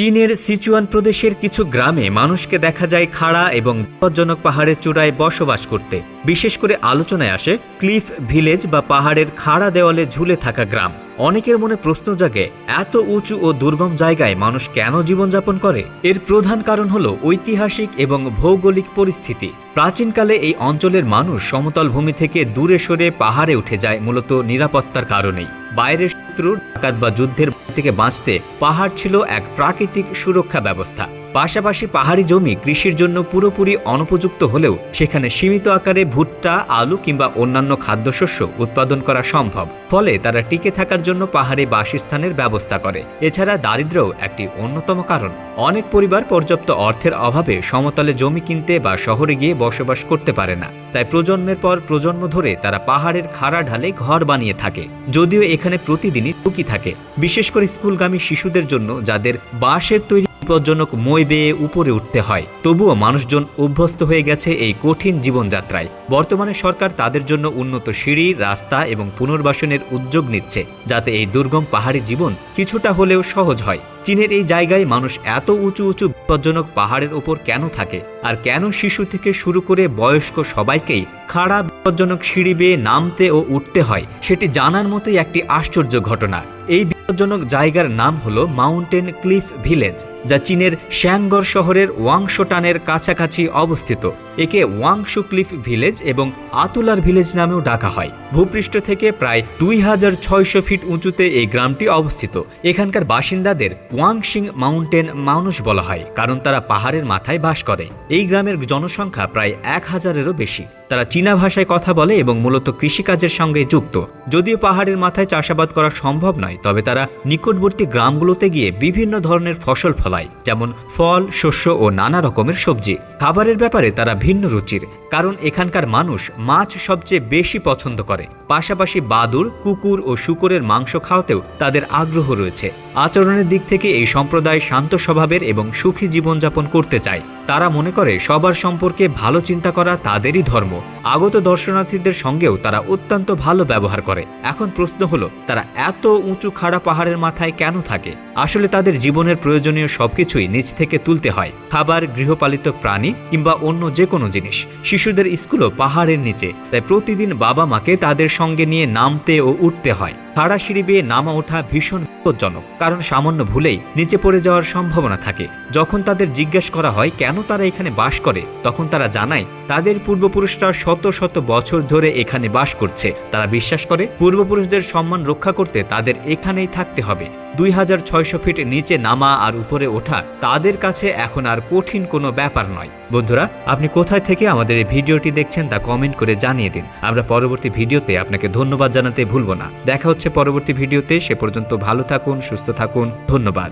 চীনের সিচুয়ান প্রদেশের কিছু গ্রামে মানুষকে দেখা যায় খাড়া এবং বিপজ্জনক পাহাড়ের চূড়ায় বসবাস করতে। বিশেষ করে আলোচনায় আসে ক্লিফ ভিলেজ বা পাহাড়ের খাড়া দেওয়ালে ঝুলে থাকা গ্রাম। অনেকের মনে প্রশ্ন জাগে, এত উঁচু ও দুর্গম জায়গায় মানুষ কেন জীবনযাপন করে? এর প্রধান কারণ হলো ঐতিহাসিক এবং ভৌগোলিক পরিস্থিতি। প্রাচীনকালে এই অঞ্চলের মানুষ সমতল ভূমি থেকে দূরে সরে পাহাড়ে উঠে যায় মূলত নিরাপত্তার কারণেই। বাইরের শত্রু, ডাকাত বা যুদ্ধের থেকে বাঁচতে পাহাড় ছিল এক প্রাকৃতিক সুরক্ষা ব্যবস্থা। পাশাপাশি পাহাড়ি জমি কৃষির জন্য পুরোপুরি অনুপযুক্ত হলেও সেখানে সীমিত আকারে ভুট্টা, আলু কিংবা অন্যান্য খাদ্যশস্য উৎপাদন করা সম্ভব। ফলে তারা টিকে থাকার জন্য পাহাড়ে বাসস্থানের ব্যবস্থা করে। এছাড়া দারিদ্র্যও একটি অন্যতম কারণ। অনেক পরিবার পর্যাপ্ত অর্থের অভাবে সমতলে জমি কিনতে বা শহরে গিয়ে বসবাস করতে পারে না। তাই প্রজন্মের পর প্রজন্ম ধরে তারা পাহাড়ের খাড়া ঢালে ঘর বানিয়ে থাকে। যদিও এখানে প্রতিদিনই ঝুঁকি থাকে, বিশেষ করে স্কুলগামী শিশুদের জন্য যাদের বাঁশের তৈরি বিপজ্জনক মই বেয়ে উপরে উঠতে হয়। তবুও মানুষজন অভ্যস্ত হয়ে গেছে এই কঠিন জীবনযাত্রায়। বর্তমানে সরকার তাদের জন্য উন্নত সিঁড়ি, রাস্তা এবং পুনর্বাসনের উদ্যোগ নিচ্ছে, যাতে এই দুর্গম পাহাড়ি জীবন কিছুটা হলেও সহজ হয়। চীনের এই জায়গায় মানুষ এত উঁচু উঁচু বিপজ্জনক পাহাড়ের ওপর কেন থাকে, আর কেন শিশু থেকে শুরু করে বয়স্ক সবাইকেই খাড়া বিপজ্জনক সিঁড়ি বেয়ে নামতে ও উঠতে হয়, সেটি জানার মতোই একটি আশ্চর্য ঘটনা। এই বিপজ্জনক জায়গার নাম হলো মাউন্টেন ক্লিফ ভিলেজ, যা চীনের শ্যাংগড় শহরের ওয়াংশোটানের কাছাকাছি অবস্থিত। একে ওয়াংশু ক্লিফ ভিলেজ এবং আতুলার ভিলেজ নামেও ডাকা হয়। ভূপৃষ্ঠ থেকে প্রায় 2600 ফিট উঁচুতে এই গ্রামটি অবস্থিত। এখানকার বাসিন্দাদের ওয়াংশিং মাউন্টেন মানুষ বলা হয়, কারণ তারা পাহাড়ের মাথায় বাস করে। এই গ্রামের জনসংখ্যা প্রায় 1000-এরও বেশি। তারা চীনা ভাষায় কথা বলে এবং মূলত কৃষিকাজের সঙ্গে যুক্ত। যদিও পাহাড়ের মাথায় চাষাবাদ করা সম্ভব নয়, তবে তারা নিকটবর্তী গ্রামগুলোতে গিয়ে বিভিন্ন ধরনের ফসল ফলায়, যেমন ফল, শস্য ও নানা রকমের সবজি। খাবারের ব্যাপারে তারা ভিন্ন রুচির, কারণ এখানকার মানুষ মাছ সবচেয়ে বেশি পছন্দ করে। পাশাপাশি বাদুড়, কুকুর ও শূকরের মাংস খাওয়াতেও তাদের আগ্রহ রয়েছে। আচরণের দিক থেকে এই সম্প্রদায় শান্ত স্বভাবের এবং সুখী জীবনযাপন করতে চায়। তারা মনে করে সবার সম্পর্কে ভালো চিন্তা করা তাদেরই ধর্ম। আগত দর্শনার্থীদের সঙ্গেও তারা অত্যন্ত ভালো ব্যবহার করে। এখন প্রশ্ন হলো, তারা এত উঁচু খাড়া পাহাড়ের মাথায় কেন থাকে? আসলে তাদের জীবনের প্রয়োজনীয় সবকিছুই নিচ থেকে তুলতে হয়, খাবার, গৃহপালিত প্রাণী কিংবা অন্য যে কোনো জিনিস। শিশুদের স্কুলও পাহাড়ের নিচে, তাই প্রতিদিন বাবা মাকে তাদের সঙ্গে নিয়ে নামতে ও উঠতে হয়। খাড়া সিঁড়ি বেয়ে নামা ওঠা ভীষণ বিপজ্জনক, কারণ সামান্য ভুলেই নিচে পড়ে যাওয়ার সম্ভাবনা থাকে। যখন তাদের জিজ্ঞেস করা হয় কেন তারা এখানে বাস করে, তখন তারা জানায় তাদের পূর্বপুরুষরা শত শত বছর ধরে এখানে বাস করছে। তারা বিশ্বাস করে পূর্বপুরুষদের সম্মান রক্ষা করতে তাদের এখানেই থাকতে হবে। 2600 ফিট নিচে নামা আর উপরে ওঠা তাদের কাছে এখন আর কঠিন কোনো ব্যাপার নয়। বন্ধুরা, আপনি কোথায় থেকে আমাদের এই ভিডিওটি দেখছেন তা কমেন্ট করে জানিয়ে দিন। আমরা পরবর্তী ভিডিওতে আপনাকে ধন্যবাদ জানাতে ভুলব না। দেখা হচ্ছে পরবর্তী ভিডিওতে। সে পর্যন্ত ভালো থাকুন, সুস্থ থাকুন। ধন্যবাদ।